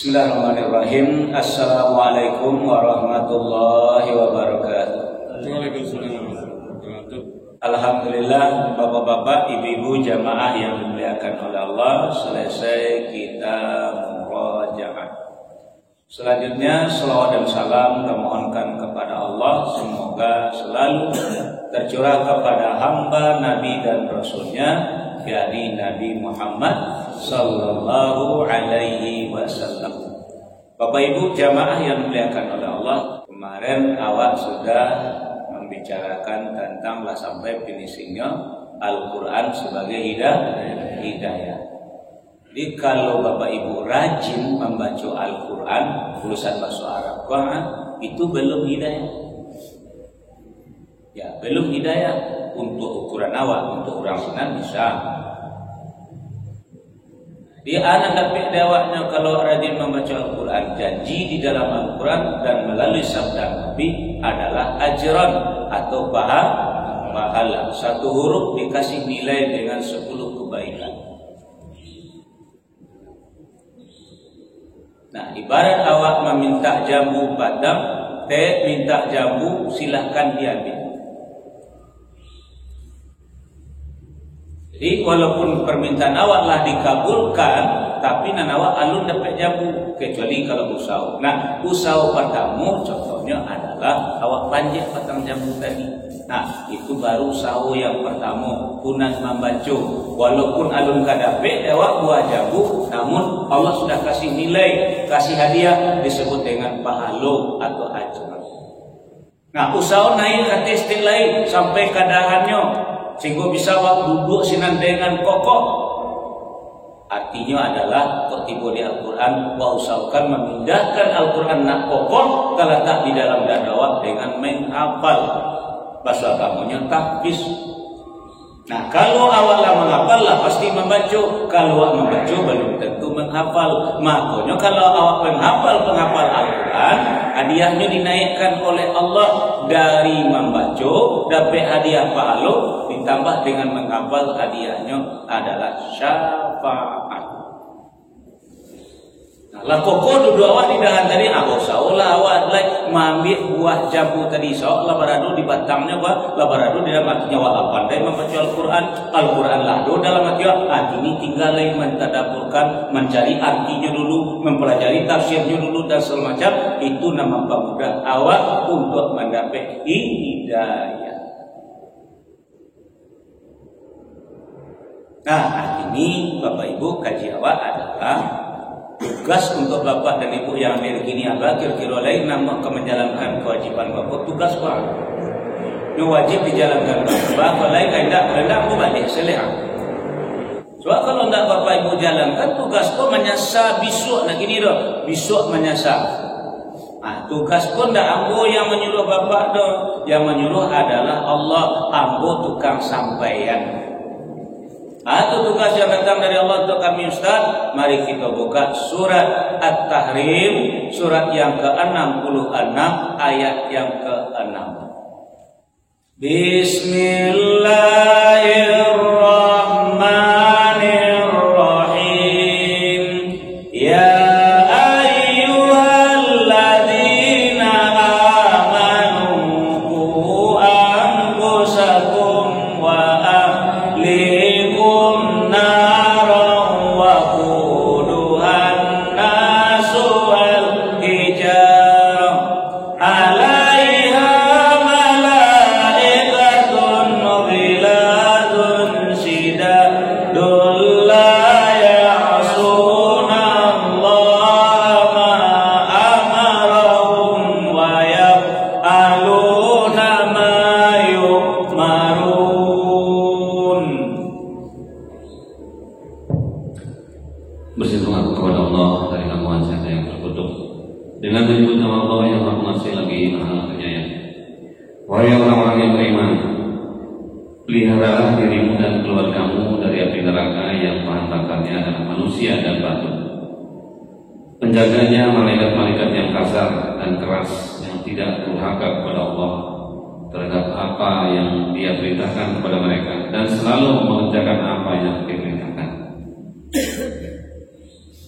Bismillahirrahmanirrahim. Assalamualaikum warahmatullahi wabarakatuh. Waalaikumsalam warahmatullahi wabarakatuh. Alhamdulillah, bapak-bapak, ibu-ibu jamaah yang dimuliakan oleh Allah, selesai kita murajaah. Selanjutnya selawat dan salam kita mohonkan kepada Allah, semoga selalu tercurah kepada hamba Nabi dan Rasulnya, yakni Nabi Muhammad sallallahu alaihi wasallam. Bapak Ibu jamaah yang dimuliakan oleh Allah, kemarin awak sudah membicarakan tentang lah sampai finishingnya Al-Quran sebagai hidayah. Jadi kalau Bapak Ibu rajin membaca Al-Quran tulisan bahasa Arab Quran, itu belum hidayah. Ya, belum hidayah. Untuk ukuran awak, untuk orang sunan bisa. Di anak dapat dawaknya kalau rajin membaca Al-Quran, janji di dalam Al-Quran dan melalui sabda Nabi adalah ajran atau pahala. Satu huruf dikasih nilai dengan 10 kebaikan. Nah, ibarat awak meminta jambu padang, teh minta jambu, silahkan diambil. Jadi walaupun permintaan awak lah dikabulkan, tapi awak alun dapat jambu, kecuali kalau usau. Nah, usau pertama contohnya adalah awak panjat batang jambu tadi. Nah, itu baru usau yang pertama, punan membaca. Walaupun alun kadape awak buah jambu, namun Allah sudah kasih nilai, kasih hadiah disebut dengan pahala atau ajran. Nah, usau naik ke testing lain sampai kadahannya, sehingga bisa duduk sinan dengan kokoh. Artinya adalah tertiba di Al-Quran, wa usahakan memindahkan Al-Quran nak kokoh terletak di dalam dada dengan menghafal. Bahasa agamanya tahfiz. Nah, kalau awalnya menghafal lah pasti membaca. Kalau awak membaca belum tentu menghafal. Makanya kalau awak penghafal Al-Quran, hadiahnya dinaikkan oleh Allah dari membaca dapat hadiah pahala, ditambah dengan menghafal hadiahnya adalah syafaat. Nah, lah koko duduk awak di dahan tadi, saulah awak like mengambil buah jambu tadi, saulah baradu di batangnya, lah baradu di dalam hatinya awak pandai membaca Al-Quran lah do dalam hati awak. Ini tinggal lain mentadaburkan, mencari artinya dulu, mempelajari tafsirnya dulu dan semacam itu nama pemudah awak untuk mendapat hidayah. Nah, ini Bapak Ibu kaji awak adalah tugas untuk Bapak dan Ibu yang hadir gini apa kira-kira lain nama menjalankan kewajiban Bapak. Tugas Pak ini wajib dijalankan Bapak. Kalau lain tidak aku balik seleha. Soal kalau tidak Bapak Ibu jalankan tugas kau menyasar besok nak gini dah. Besok menyasar. Nah, tugas pun tidak ambo yang menyuruh Bapak dah. Yang menyuruh adalah Allah. Ambo tukang sampaian. Atau tugas yang datang dari Allah untuk kami Ustaz. Mari kita buka surat At-Tahrim, surat yang ke-66, ayat yang ke-6. Bismillahirrahmanirrahim. Ya ayyuhalladzina amanu qu anfusakum wa ahlikum naran wa quduhan nasu wal hijarah 'alaiha malaikatun ghiladun shidadun la ya'suna Allah ma amarahum wa yaf'aluna ma yu'marun. Bersyukur kepada Allah dari amuan saya yang terkutuk dengan menyebut nama Allah yang Maha Pengasih lagi Maha Penyayang. Wahai orang-orang yang beriman, peliharalah dirimu dan keluargamu dari api neraka yang bahan bakarnya adalah manusia dan batu. Penjaganya malaikat-malaikat yang kasar dan keras yang tidak durhaka kepada Allah terhadap apa yang Dia perintahkan kepada mereka dan selalu mengerjakan apa yang diperintahkan.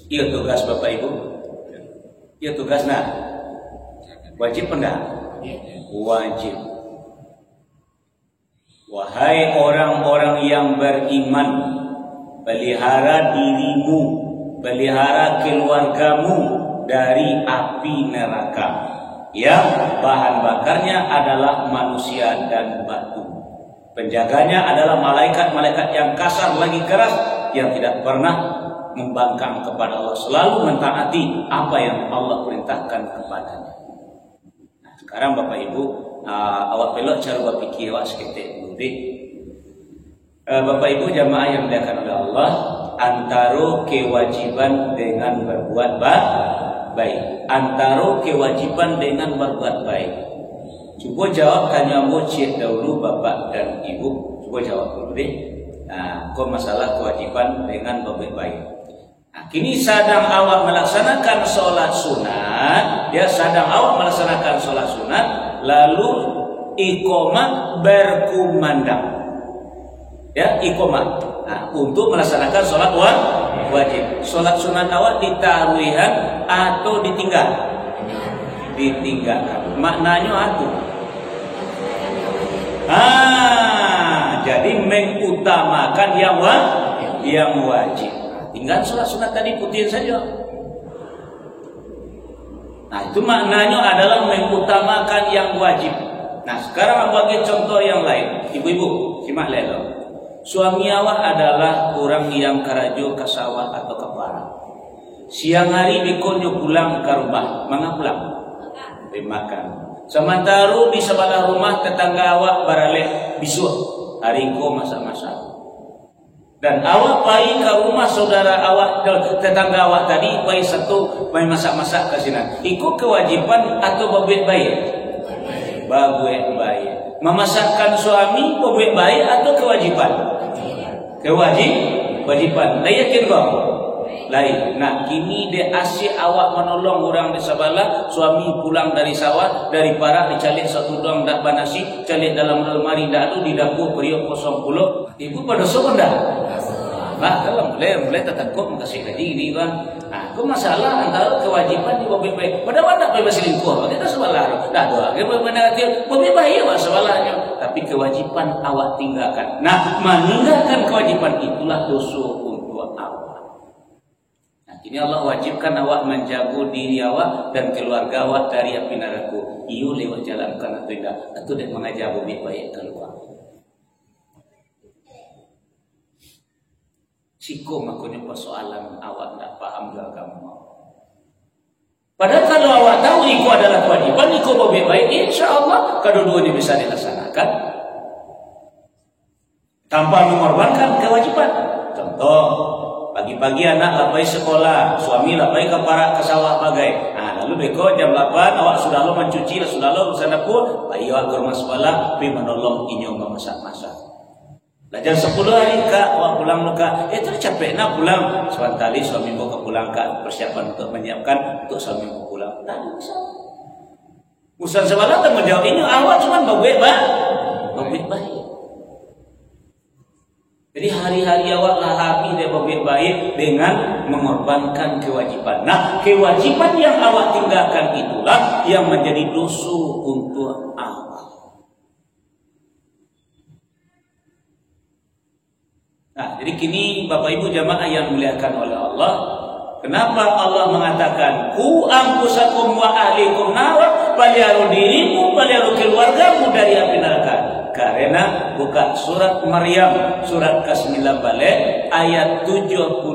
Iya tugas Bapak Ibu. Ya tugasnya wajib enggak? Wajib. Wahai orang-orang yang beriman, pelihara dirimu, pelihara keluargamu dari api neraka yang bahan bakarnya adalah manusia dan batu. Penjaganya adalah malaikat-malaikat yang kasar lagi keras, yang tidak pernah membangkang kepada Allah, selalu mentaati apa yang Allah perintahkan kepadanya. Nah, sekarang Bapak Ibu, awak pelok cara berpikir awak seketik dulu deh. Bapak Ibu jamaah yang dimuliakan oleh Allah, antara kewajiban dengan berbuat baik, antara kewajiban dengan berbuat baik. Coba jawab tanya cik dahulu Bapak dan Ibu, coba jawab dulu deh. Nah, kok masalah kewajiban dengan berbuat baik. Nah, kini sedang awak melaksanakan sholat sunat, ya sedang awak melaksanakan sholat sunat, lalu iqamah berkumandang, ya iqamah. Nah, untuk melaksanakan sholat wajib. Sholat sunat awak ditaruhihan atau ditinggal? Ditinggalkan. Maknanya apa? Jadi mengutamakan yang wajib. Tinggal sholat sunat tadi putih saja. Nah, itu maknanya adalah mengutamakan yang wajib. Nah, sekarang bagi contoh yang lain. Ibu-ibu, simak lelo. Suami awak adalah orang yang karajo ke sawah atau ke parang. Siang hari bikonyo pulang ke rumah. Mana pulang? Makan. Sementara di sebelah rumah tetangga awak baraleh bisu. Hari ko masak-masak. Dan awak pai ke rumah saudara awak, tetangga awak tadi pai satu pai masak-masak ke sini. Ikut kewajiban atau berbuat baik? Berbuat baik. Memasakkan suami berbuat baik atau kewajiban? Kewajiban. Dah yakin kau? Lain. Nah, kini dia asyik awak menolong orang di sebelah, suami pulang dari sawah, dari parah dicalik satu dong dak banasi, calik dalam lemari dak ada di dapur periuk 0. Ibu pada sopan dah. Nah, kalau boleh tertangkap kasih gaji ini kan. Nah, itu masalah antara kewajiban di baik. Padahal tak bebas selingkuh, kita sebelah. Dah doa, kita negatif, lebih baik awak sebelahnya. Tapi kewajiban awak tinggalkan. Nah, meninggalkan kewajiban itulah dosa untuk awak. Ini Allah wajibkan awak menjaga diri awak dan keluarga awak dari api neraka. Iyo lewat jalankan atau tidak, atau dia mengajar lebih baik keluar. Siko makanya persoalan awak tak paham agama. Padahal kalau awak tahu itu adalah kewajiban, itu lebih baik, insya Allah kedua-duanya bisa dilaksanakan tanpa mengorbankan kewajiban. Contoh, pagi-pagi anak lapai sekolah, suami lapai ke parak ke sawah bagai. Nah, lalu beko jam 8 awak sudah lo mencuci, sudah lo urusan dapur, bayi awak ke rumah sekolah, pergi menolong inyo memasak-masak. Belajar 10 hari kak, awak pulang lo kak, itu capek nak pulang. Sebentar kali suami mau ke pulang kak, persiapan untuk menyiapkan untuk suami mau pulang. Nah, bisa. Urusan sekolah tak menjawab ini, awak cuma berbuat baik. Jadi hari-hari awak lahapi dia berbuat baik dengan mengorbankan kewajiban. Nah, kewajiban yang awak tinggalkan itulah yang menjadi dosa untuk awak. Nah, jadi kini Bapak Ibu jamaah yang dimuliakan oleh Allah, kenapa Allah mengatakan ku anfusakum wa ahlikum nar, pelihara dirimu, pelihara keluargamu dari api neraka? Karena buka surat Maryam surat ke-9 balik ayat 71.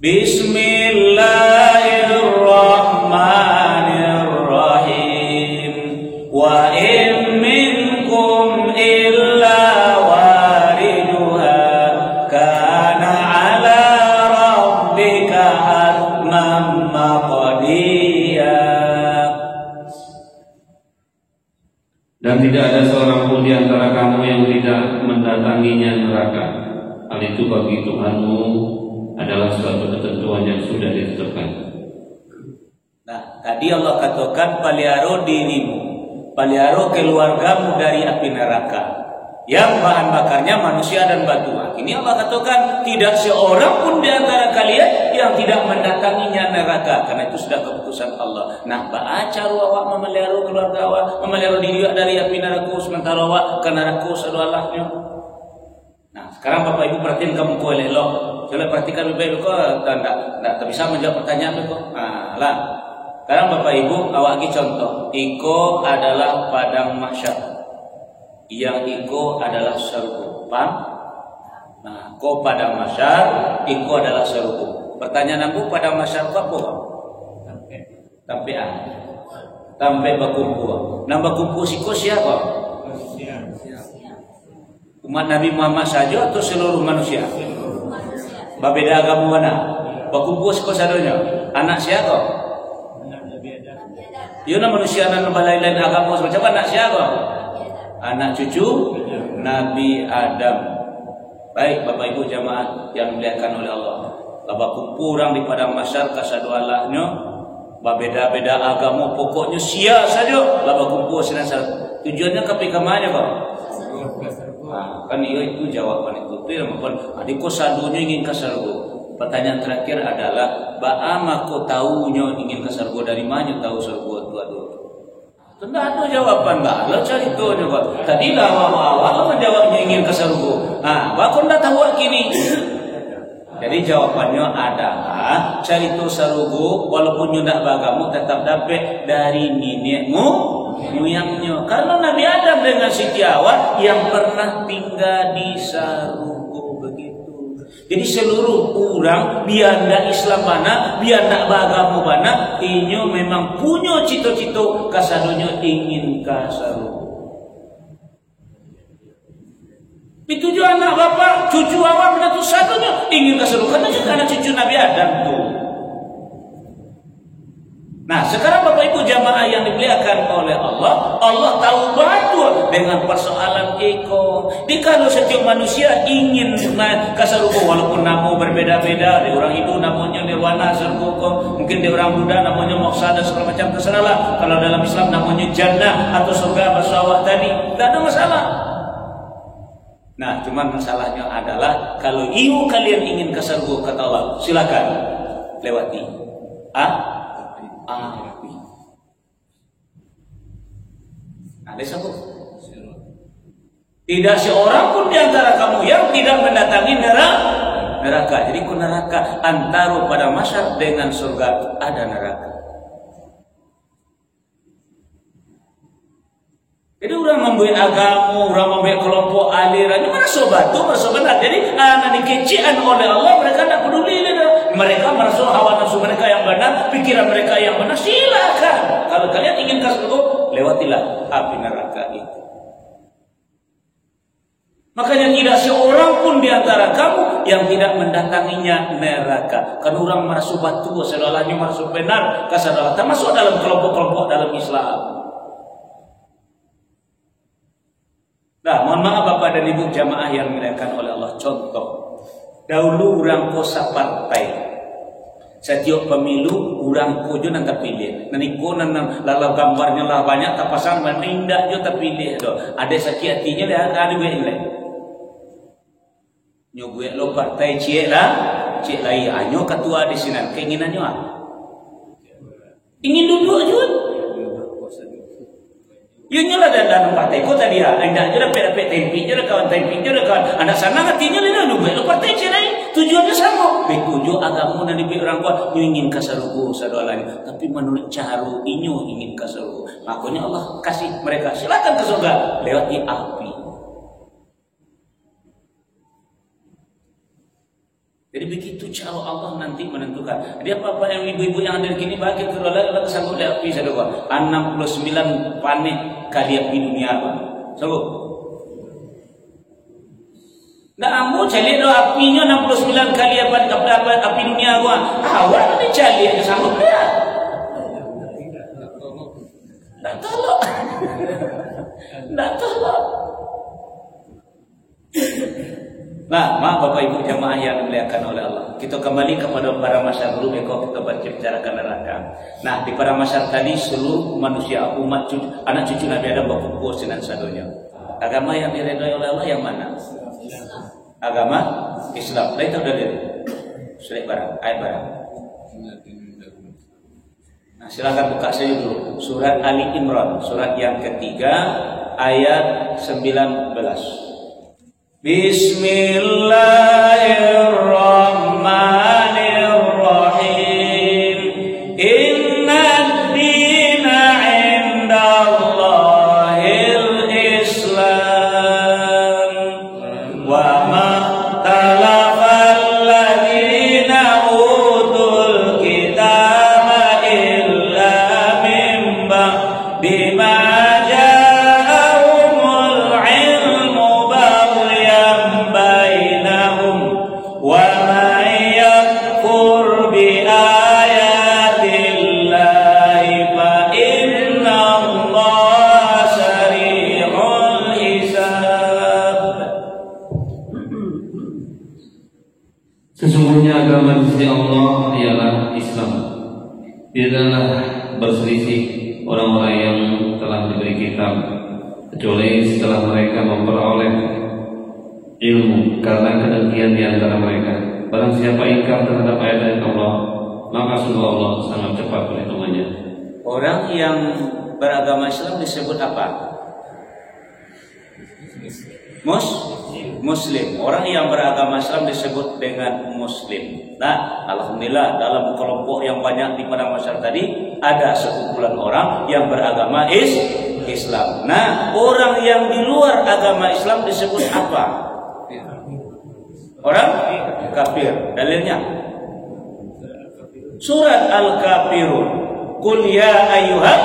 Bismillahirrahmanirrahim. Wa in minkum illa wariduha kana ala rabbika hatman maqdiya. Dan tidak ada seorang pun di antara kamu yang tidak mendatanginya neraka. Hal itu bagi Tuhanmu adalah suatu ketentuan yang sudah ditetapkan. Nah, tadi Allah katakan pelihara dirimu, pelihara keluargamu dari api neraka. yang bahan bakarnya manusia dan batu. Ini Allah katakan tidak seorang pun di antara kalian yang tidak mendatanginya neraka, karena itu sudah keputusan Allah. Nah, baca awak memelihara keluarga awak, memelihara diri dari api neraka, sementara awak ke neraka sadalahnya. Nah, sekarang Bapak Ibu perhatiin kamu kau elok. Coba perhatikan Bapak Ibu kau tak bisa menjawab pertanyaan kau. Nah, lah. Sekarang Bapak Ibu awak lagi contoh. Iko adalah padang mahsyar. Yang iko adalah surga. Nah, ko padang mahsyar, iko adalah surga. Pertanyaan aku, padang mahsyar apa? Tampe tampe bakumpu. Nah, bakumpu siko siapa? Umat Nabi Muhammad saja atau seluruh manusia? Babeda agama mana? Bakumpu siko sadonya. Anak siapa? Yuna manusia nan balai-lain agama macam anak siapa? Anak cucu Nabi Adam. Baik Bapak Ibu jamaah yang dimuliakan oleh Allah, laba kumpurang di padang mahsyar kasadualahnya babeda-beda agama, pokoknya sia saja laba kumpul sinasar. Tujuannya ke kamanya Pak? Kan itu jawaban itu. Adikku sadunya ingin ke surga. Pertanyaan terakhir adalah baama ko taunya ingin ke surga, dari mana tahu surga itu aduh. Tidak ada jawaban lah cari itu juga. Tadi lah awal menjawabnya ingin ke surga. Nah, bakon dah tahu kini. Jadi jawabannya adalah cari itu surga walaupun tidak bagamu tetap dapat dari nenekmu moyangnya. Karena Nabi Adam dengan Siti Hawa yang pernah tinggal di surga begitu. Jadi seluruh orang biar ndak Islam mana, biar ndak beragama mana, inyo memang punya cita-cita kasadonya ingin kasaru. Itu juga anak bapak, cucu awak menatu satunya ingin kasaru. Karena juga anak cucu Nabi Adam tuh. Nah, sekarang Bapak Ibu jamaah yang dimuliakan oleh Allah, Allah tahu betul dengan persoalan eko. Kalau setiap manusia ingin ke surga walaupun nama berbeda-beda, di orang Hindu namanya nirwana surga, mungkin di orang Buddha namanya moksa dan segala macam, terserahlah. Kalau dalam Islam namanya jannah atau surga bersawah tadi, tidak ada masalah. Nah, cuman masalahnya adalah kalau ibu kalian ingin ke surga kata Allah, silakan lewati api. Ada satu. Tidak seorang pun di antara kamu yang tidak mendatangi neraka. Jadi ku neraka antara pada mahsyar dengan surga ada neraka. Jadi orang membuat agama, orang membuat kelompok aliran, mana sobat tu, benar. Jadi anak dikecian oleh Allah, mereka tidak peduli. Mereka merasa hawa nafsu mereka yang benar, pikiran mereka yang benar, silakan. Kalau kalian ingin ke surga, lewatilah api neraka itu. Makanya tidak seorang pun di antara kamu yang tidak mendatanginya neraka. Kan orang merasa batu, seolahnya merasa benar, kasadah termasuk dalam kelompok-kelompok dalam Islam. Nah, mohon maaf Bapak dan Ibu jamaah yang dimuliakan oleh Allah. Contoh, dahulu orang kosa partai. Setiap pemilu orang kojo nanti pilih. Nanti ko nanti lalu gambarnya lah banyak, tak pasang menindak jo terpilih do. Ada sakit hatinya lah, ada gue ini. Nyo gue lo partai cik lah anyo ketua di sini. Keinginannya apa? Ingin duduk aja. Yang nyala dan partai ko tadi ya, enggak aja dapat tempi, jadi kawan anak sana hatinya lena nunggu lo partai cerai, tujuannya sama. Betuju agama dan dibi orang kuat ingin kasaruku sadoalanya, tapi menurut cara inyo ingin kasaruku. Makanya Allah kasih mereka silakan ke surga lewati api. Jadi begitu cara Allah nanti menentukan. Dia apa yang ibu-ibu yang ada di sini bagi kalau kesanggup lihat api saya doa 69 panik kali api dunia apa? Sanggup? Nah, amu cari do apinya 69 kali api dunia gua. Awak ni cari aja sanggup ya? Tak tolong. Tak tolong. Nah, maaf Bapak Ibu jamaah yang dimuliakan oleh Allah. Kita kembali kepada para masyarakat dulu kita berbicarakan neraka. Nah, di para masyarakat tadi seluruh manusia, umat cucu, anak cucu Nabi Adam berkumpul dengan sadonya. Agama yang diridhoi oleh Allah yang mana? Agama Islam. Lain tahu dalil. Surat barang, ayat barang. Nah, silakan buka saja dulu. Surat Ali Imran, surat yang ketiga, ayat 19. Bismillahirrahmanirrahim. Inna ad-dina 'indallahil Islam. Wa ma talafal ladzina utul kitaba illa min ba'di ma ja'ahumul 'ilmu baghyan bainahum wa man yakfur bi ayatillahi fa innallaha sari'ul hisab. Sesungguhnya agama di sisi Allah ialah Islam. Tidaklah berselisih orang-orang yang telah diberi kitab kecuali setelah mereka memperoleh ilmu karena kedengkian di antara mereka. Barang siapa ingkar terhadap ayat-ayat Allah, maka sungguh Allah sangat cepat perhitungannya. Orang yang beragama Islam disebut apa? Muslim. Orang yang beragama Islam disebut dengan Muslim. Nah, alhamdulillah dalam kelompok yang banyak di padang masyarakat tadi ada sekumpulan orang yang beragama Islam. Nah, orang yang di luar agama Islam disebut apa? Orang kafir. Dalilnya surat Al-Kafirun. Qul ya ayyuhal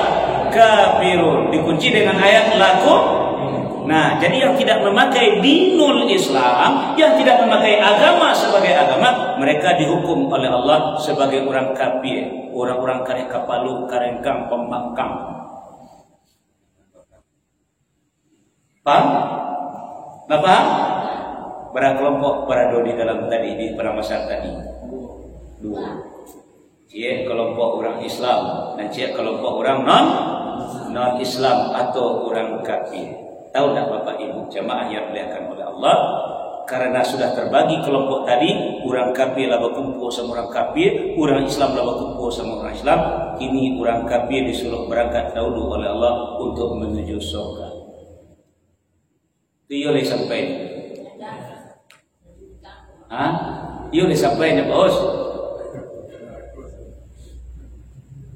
kafirun. Dikunci dengan ayat lakum. Nah, jadi yang tidak memakai dinul Islam, yang tidak memakai agama sebagai agama, mereka dihukum oleh Allah sebagai orang kafir, orang-orang karek kapalu, karengkang, pembangkang. Paham? Nggak paham? Berapa kelompok berada di dalam tadi di masyarakat tadi? Dua. Cie kelompok orang Islam dan cie kelompok orang non Islam atau orang kafir. Tahu tak Bapak Ibu jamaah yang dimuliakan oleh Allah, karena sudah terbagi kelompok tadi, orang kafir lah berkumpul sama orang kafir, orang Islam lah berkumpul sama orang Islam. Ini orang kafir disuruh berangkat dahulu oleh Allah untuk menuju surga. Itu boleh sampai. Boleh sampai nih bos.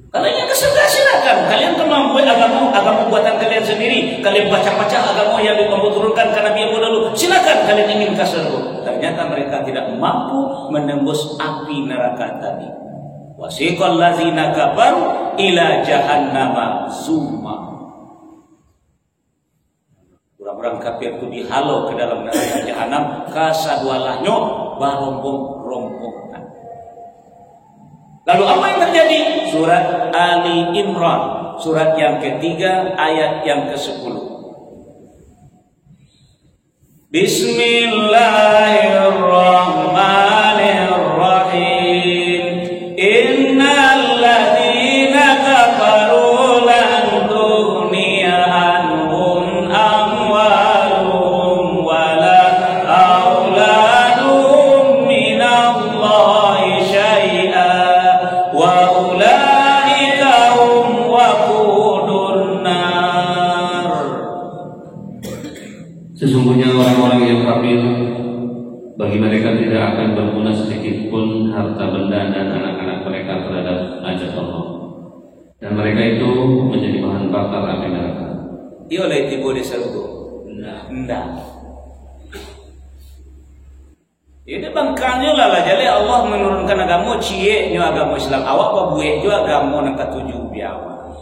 Kalau ingin ke surga silakan. Kalian kemampuan agama buatan kalian sendiri. Kalian baca-baca agama yang diturunkan karena Nabi yang dulu. Silakan kalian ingin ke surga. Ternyata mereka tidak mampu menembus api neraka tadi. Wasiqal ladzina kafaru ila jahannama zumma. Orang-orang kafir itu dihalau ke dalam neraka jahanam kasadwalahnya barombong-rombong. Lalu apa yang terjadi? Surat Ali Imran, surat yang ketiga, ayat yang ke-10. Bismillahirrahmanirrahim. Innal ladzina kafaru lan tughniya anhum amwaluhum wala auladuhum minallahi syai'a. Wa ulaika hum waqudun nar. Sesungguhnya orang-orang yang kafir, bagi mereka tidak akan berguna sedikit pun harta benda dan anak-anak mereka terhadap ajal Allah, dan mereka itu menjadi bahan bakar api neraka. Ia oleh tiba di surga. Enggak. Ini bangkangnya lah jadi Allah menurunkan agama cie nyo agama Islam awak apa buih jo agama nang katujuh biawa.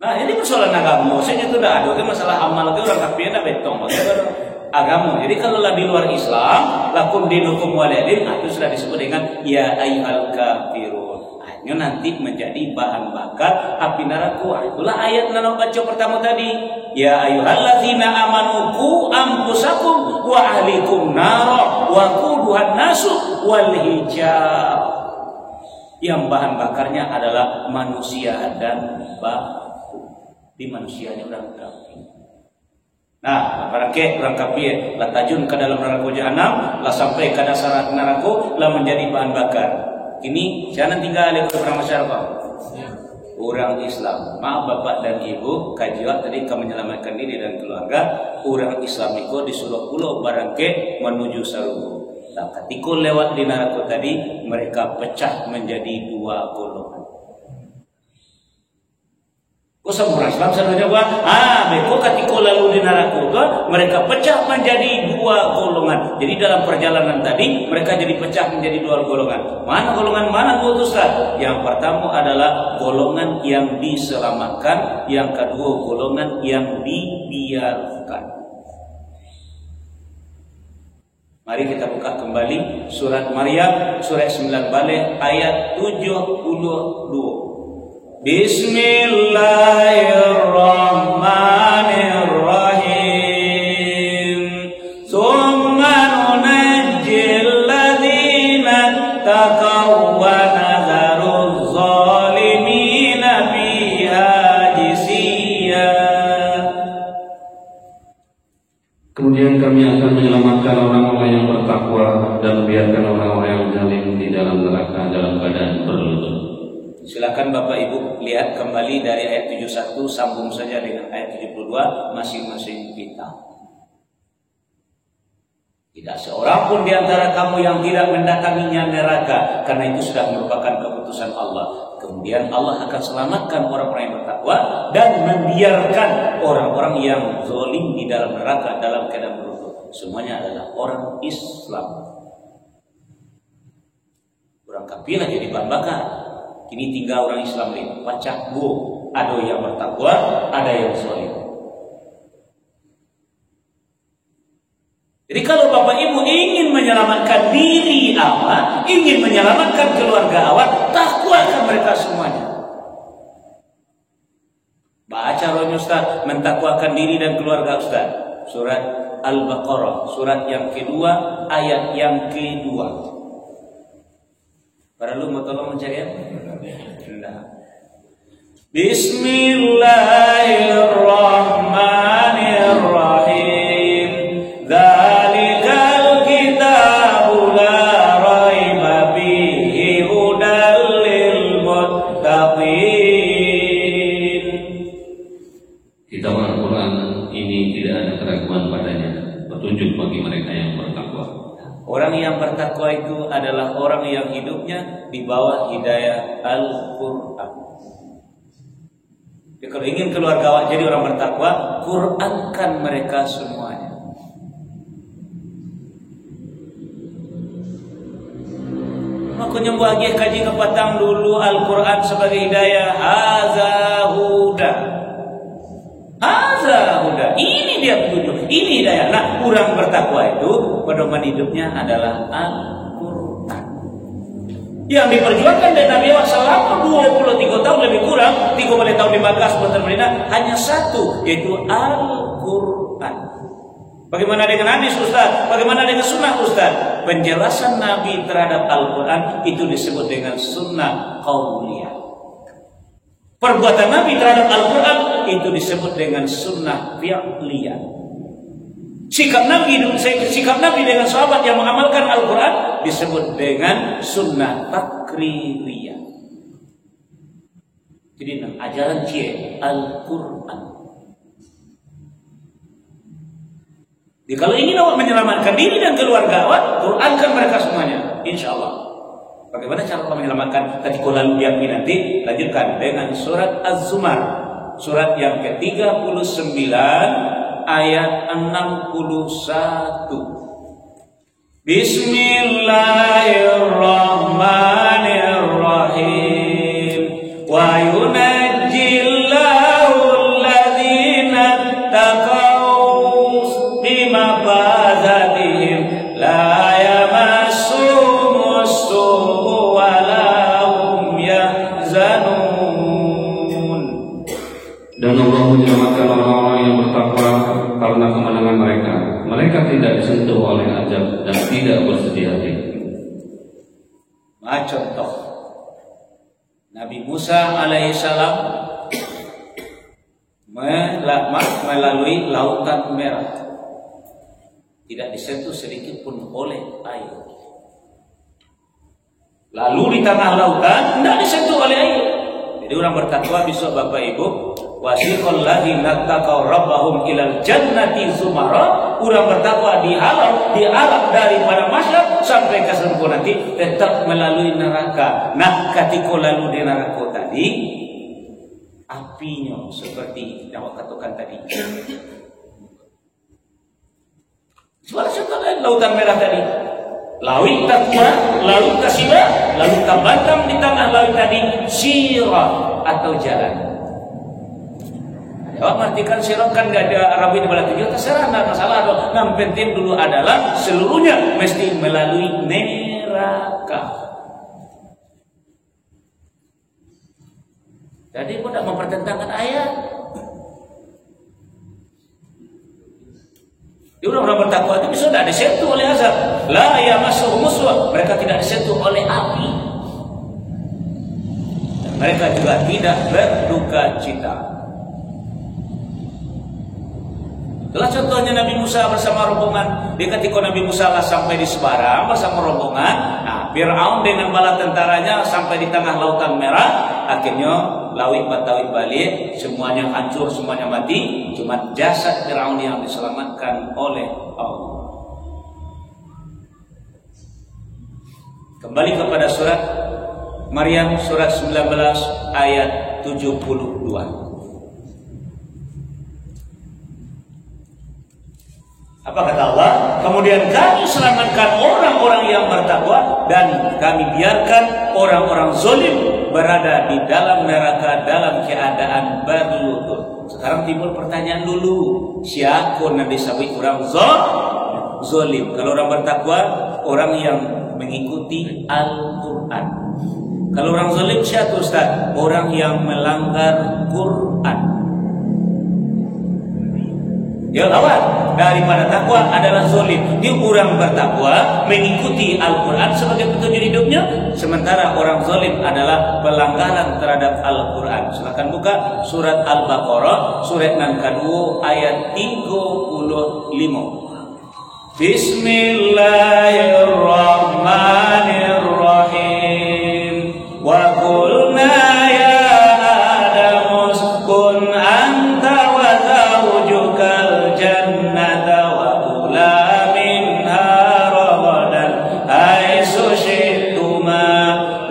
Nah, ini persoalan agama. Maksudnya itu dah ada masalah amal ke orang kafir dah betong agama. Jadi kalau lah di luar Islam, lakum dinukum waliyadin, itu sudah disebut dengan ya ayyuhal kafirun. Ini nanti menjadi bahan bakar api neraka. Itulah ayat yang baca pertama tadi. Ya ayyuhalladzina amanu qu anfusakum wa ahlikum nara wa quduhan nasu wal hijar. Yang bahan bakarnya adalah manusia dan batu. di manusianya orang kafir. Nah, barangke orang kafir la tajun ke dalam neraka jahanam, la sampai ke dasar neraka, la menjadi bahan bakar. Ini jangan tinggal oleh orang masyarakat. Orang Islam, maaf bapak dan ibu, kajian tadi kami menyelamatkan diri dan keluarga. Orang Islam itu disuruh pulau barangke menuju surga. Nah, ketika lewat di neraka tadi, mereka pecah menjadi dua golongan. Kau sama orang Islam selalu jawab, beko ketika lalu di neraka itu, mereka pecah menjadi dua golongan. Jadi dalam perjalanan tadi, mereka jadi pecah menjadi dua golongan. Mana golongan mana tuh Ustaz? Yang pertama adalah golongan yang diselamatkan, yang kedua golongan yang dibiarkan. Mari kita buka kembali surat Maryam, surat 9 balik ayat 72. Bismillahirrahmanirrahim. Tsumma nunajjil ladzina taqaw wa nadharuz zalimina fiha jisiyya. Kemudian kami akan menyelamatkan orang-orang yang bertakwa dan membiarkan orang-orang yang zalim di dalam neraka dalam keadaan berlutut. Silakan Bapak Ibu lihat kembali dari ayat 71 sambung saja dengan ayat 72 masing-masing kita. Tidak seorang pun di antara kamu yang tidak mendatanginya neraka, karena itu sudah merupakan keputusan Allah. Kemudian Allah akan selamatkan orang-orang yang bertakwa dan membiarkan orang-orang yang zalim di dalam neraka dalam keadaan berlutut. Semuanya adalah orang Islam. Orang kafir jadi bahan bakar. Kini tinggal orang Islam ini pecah dua, ada yang bertakwa, ada yang zalim. Jadi kalau Bapak Ibu ingin menyelamatkan diri awak, ingin menyelamatkan keluarga awak, takwakan mereka semuanya. Baca rohnya Ustaz, mentakwakan diri dan keluarga Ustaz. Surat Al-Baqarah, surat yang kedua, ayat yang kedua. Para lu mau tolong mencari ya? Bismillahirrahmanirrahim. Dzalikal kitabu la raiba fihi hudal lil muttaqin. Kitab Al-Quran ini tidak ada keraguan padanya, petunjuk bagi mereka yang bertakwa. Orang yang bertakwa itu adalah orang yang hidupnya di bawah hidayah Al-Quran. Jadi kalau ingin keluarga awak jadi orang bertakwa, Qurankan mereka semuanya. Aku nyembuh lagi kaji kepatang dulu Al-Quran sebagai hidayah. Haza huda. Haza huda. Ini dia petunjuk. Ini hidayah. Nah, orang bertakwa itu pedoman hidupnya adalah Al-Quran. Yang diperjuangkan dari Nabi Muhammad selama 23 tahun lebih kurang, 30 tahun di Makkah sebentar Madinah, hanya satu, yaitu Al-Quran. Bagaimana dengan hadis Ustaz? Bagaimana dengan sunnah Ustaz? Penjelasan Nabi terhadap Al-Quran itu disebut dengan sunnah qauliyah. Perbuatan Nabi terhadap Al-Quran itu disebut dengan sunnah fi'liyah. Sikap Nabi dengan sahabat yang mengamalkan Al-Quran disebut dengan sunnah takririyah. Jadi ajaran cie Al-Quran. Jadi kalau ingin awak menyelamatkan diri dan keluarga awak, Qurankan mereka semuanya, insya Allah. Bagaimana cara Allah menyelamatkan? Tadi lalu diambil nanti, lanjutkan dengan surat Az-Zumar, surat yang ke-39 ayat 61. Bismillahirrahmanirrahim. Wa yunajjillahu alladhina taqaw bimafazatihim la yamassuhum as-su'u wa la hum yahzanun. Dan Allah menyelamatkan orang-orang yang bertakwa karena kemenangan mereka. Mereka tidak disentuh oleh azab dan tidak bersedih hati. Contoh Nabi Musa alaihissalam melalui lautan merah, tidak disentuh sedikit pun oleh air. Lalu di tengah lautan tidak disentuh oleh air. Jadi orang bertakwa besok Bapak Ibu, wasiqal ladzina taqaw rabbahum ilal jannati zumara. Orang bertakwa diarak daripada masyarakat sampai ke surga nanti, tetap melalui neraka. Nah, ketika lalu di neraka tadi, apinya seperti yang aku katakan tadi. Suara contoh lain lautan merah tadi. Laut takwa, laut kasibah, laut tabatam di tengah laut tadi sirat atau jalan. Jawab artikan sirat kan gak ada Arabi di bawah tujuh, terserah, tidak masalah. Yang penting dulu adalah seluruhnya mesti melalui neraka. Jadi tidak mempertentangkan ayat. Dia orang bertakwa itu bisa tidak disentuh oleh azab. La yamassuhum muswa, mereka tidak disentuh oleh api. Dan mereka juga tidak berduka cita. Itulah contohnya Nabi Musa bersama rombongan. Ketika Nabi Musa sampai di Sebarang bersama rombongan, nah Fir'aun dengan bala tentaranya sampai di tengah lautan merah. Akhirnya Lawit Batawit balik, semuanya hancur, semuanya mati. Cuma jasad Fir'aun yang diselamatkan oleh Allah. Kembali kepada surat Maryam, surat 19 ayat 72. Apa kata Allah? Kemudian kami selamatkan orang-orang yang bertakwa dan kami biarkan orang-orang zalim berada di dalam neraka dalam keadaan berlutut. Sekarang timbul pertanyaan dulu, siapa yang disebut orang zalim? Kalau orang bertakwa, orang yang mengikuti Al-Quran. Kalau orang zalim siapa Ustaz? Orang yang melanggar Quran. Ya lawan daripada takwa adalah zalim. Dia orang bertakwa mengikuti Al-Quran sebagai petunjuk hidupnya, sementara orang zalim adalah pelanggaran terhadap Al-Quran. Silakan buka surat Al-Baqarah surat yang kedua ayat 35. Bismillahirrahmanirrahim. Wa qulna ya Adam uskun anta wa zawjukal jannata wa kula minha ragadan haitsu syi'tuma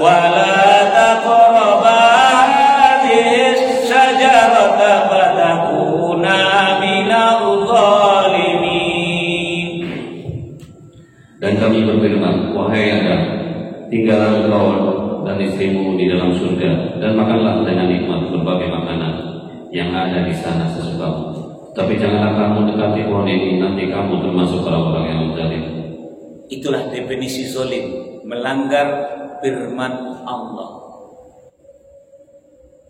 wa la taqraba hadhihi syajarata fatakuna minadh dhalimin. Dan kami berfirman, wahai Adam, tinggallah engkau dan istrimu di dalam surga, dan makanlah dengan nikmat berbagai makanan yang ada di sana sesukamu. Tapi janganlah kamu dekati pohon ini, nanti kamu termasuk orang-orang yang zalim. Itulah definisi zalim, melanggar firman Allah.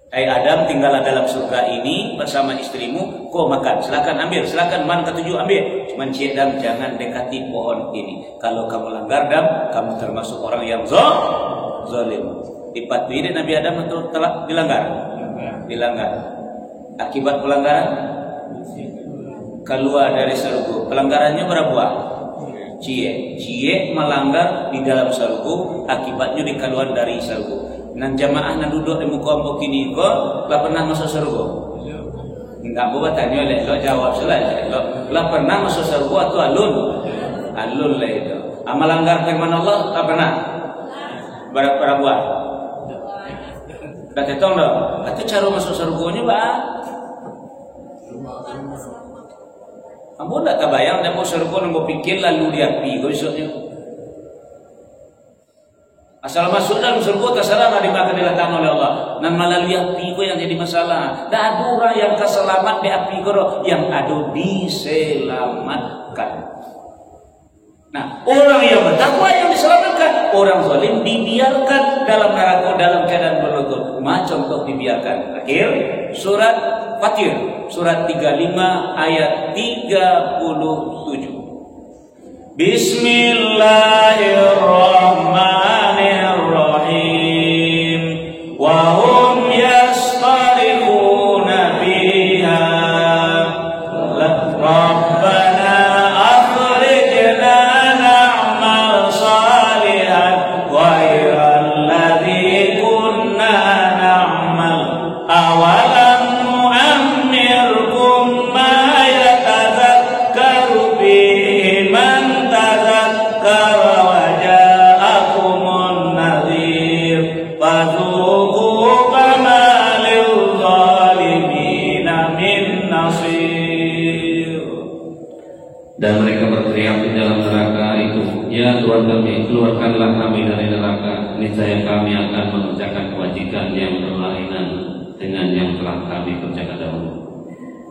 Hai Adam, tinggallah dalam surga ini bersama istrimu, kau makan, silakan ambil, silakan man ketujuh ambil. Cuman Adam jangan dekati pohon ini. Kalau kamu langgar Adam, kamu termasuk orang yang zalim. Dipatuhi Nabi Adam atau telah dilanggar? Dilanggar. Akibat pelanggaran keluar dari surga. Pelanggarannya berapa? Cie melanggar di dalam surga, akibatnya dikeluar dari surga. Nan jamaah nan duduk di muka ambok ini kok lah pernah masuk surga? Enggak, boleh tanya oleh lo, jawab selesai. Lah pernah masuk surga atau alun lah itu. Melanggar firman Allah tak pernah. Berapa buat? Dah tetong dah. Itu cara masuk surganya bah. Ambo tak kebayang dia mau surga nunggu pikir lalu dia pi besoknya. Asal masuk dalam surga terserah dimakan dilakukan oleh Allah. Dan melalui api itu yang jadi masalah. Dan ada orang yang keselamat di api itu, yang ada diselamatkan. Nah, orang yang bertakwa yang diselamatkan, orang zalim dibiarkan dalam neraka dalam keadaan berlutut. Macam untuk dibiarkan. Akhir surat Fatir, surat 35 ayat 37. Bismillahirrahmanirrahim. Wa hum yastarifuna fiha Dan mereka berteriak di dalam neraka itu, ya Tuhan kami, keluarkanlah kami dari neraka. Niscaya kami akan mengerjakan kewajiban yang berlainan dengan yang telah kami kerjakan dahulu.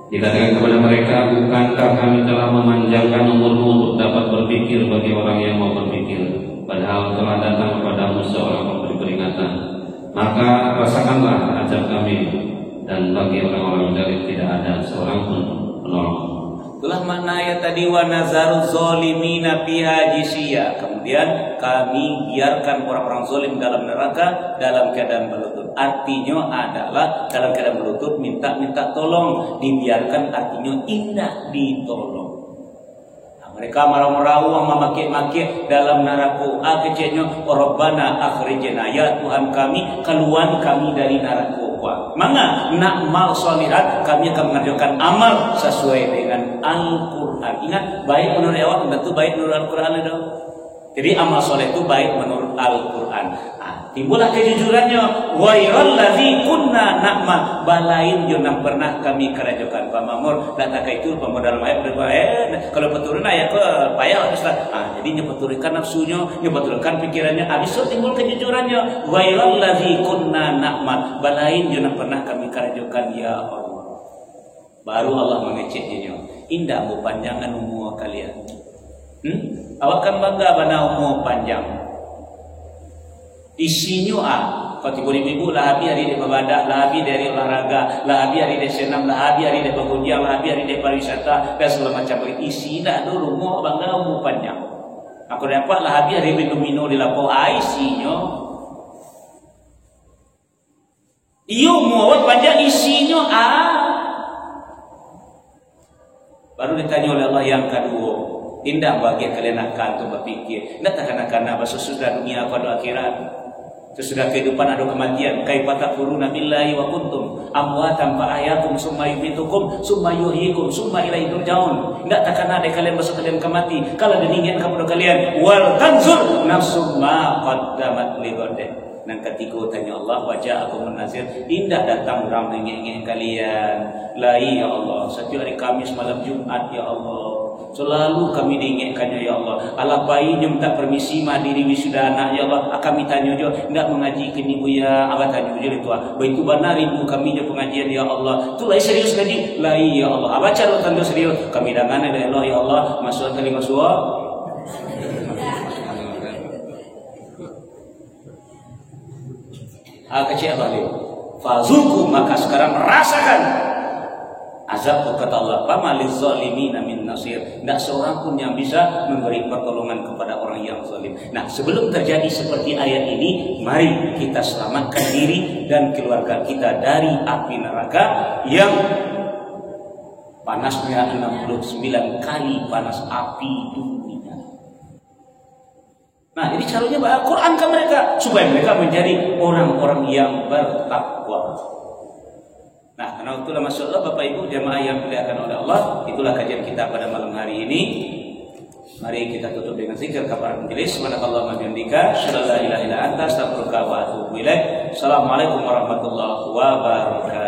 Dikatakan kepada mereka, bukankah kami telah memanjangkan umurmu untuk dapat berpikir bagi orang yang mau berpikir, padahal telah datang kepadamu seorang pemberi peringatan. Maka rasakanlah azab kami, dan bagi orang-orang zalim tidak ada seorang pun penolong. Itulah makna ayat tadi, wa nazaru zolimina fiha jisya. Kemudian kami biarkan orang-orang zalim dalam neraka dalam keadaan berlutut. Artinya adalah dalam keadaan berlutut, minta tolong. Dibiarkan artinya indah ditolong. Nah, mereka marah-marah, memaki-maki dalam neraka. Kecilnya, Rabbana akhrijna, ya Tuhan kami, keluar kami dari neraka. Maka na'mal sholihat, kami akan mengerjakan amal sesuai dengan Al-Quran. Ingat, baik menurut awak tentu baik menurut Al-Quran itu. Jadi amal soleh itu baik menurut Al-Quran. Timbullah kejujurannya, ghairal ladzi kunna na'mal, balain yang pernah kami kerjakan. Pamamur dataka itu pemodal ayat kalau peturun ayat ke payah Ustaz. Jadi nyepeturkan nafsunya, nyepeturkan pikirannya, habis itu timbul kejujurannya, ghairal ladzi kunna na'mal, balain yang pernah kami kerjakan ya Allah. Baru Allah mengeceknya. Indah bu panjangan umur kalian. Awak kan bangga pada umur panjang. Isinya kalau ibu-ibu lah habis hari dia berbadak, lah habis dari olahraga, lah habis hari dia senam, lah habis hari dia berkunjung, lah habis hari dia pariwisata dan segala macam. Isi dah dulu umur bangga umur panjang. Aku dapat lah habis hari minum di lapor isinya. Iyo umur panjang isinya Baru ditanya oleh Allah yang kedua, indah bagi kalian akan untuk berpikir. Tidak takkan apa sesudah dunia pada akhirat, sesudah kehidupan ada kematian. Kaifa takfuruna billahi wa kuntum amwatan fa ahyakum summa yumitukum summa yuhyikum summa ilaihi turja'un. Tidak takkan ada kalian masuk kalian kemati. Kalau diingin kepada kalian, wal tanzur nafsum ma qaddamat lighadin. Dan ketika tanya Allah, wajah aku menazir, indah datang orang ingin kalian. Lai ya Allah, setiap hari Kamis malam Jumat ya Allah, selalu kami diingatkannya ya Allah. Alapai minta permisi madiri wisuda anak ya Allah. Kami tanya jo, tidak mengaji kini buya. Abah tanya jo itu. Begitu benar ibu kami jo pengajian ya Allah. Tu lai serius ngaji, lai ya Allah. Abah cara tanda serius. Kami dangan ada Allah ya Allah. Masuk kali masuk. Kecil balik. Fazuku, maka sekarang rasakan azab kata Allah. Pamaliz zalimina min nasir. Tidak seorang pun yang bisa memberi pertolongan kepada orang yang zalim. Nah, sebelum terjadi seperti ayat ini, mari kita selamatkan diri dan keluarga kita dari api neraka yang panasnya 69 kali panas api dunia. Nah, ini caranya baca Quran ke mereka supaya mereka menjadi orang-orang yang bertakwa. Nah, karena itulah maksudnya Bapak Ibu jamaah yang dimuliakan oleh Allah, itulah kajian kita pada malam hari ini. Mari kita tutup dengan zikir kafarat majelis. Subhanakallahumma wa bihamdika, asyhadu an la ilaha illa anta, astaghfiruka wa atubu ilaik. Assalamualaikum warahmatullahi wabarakatuh.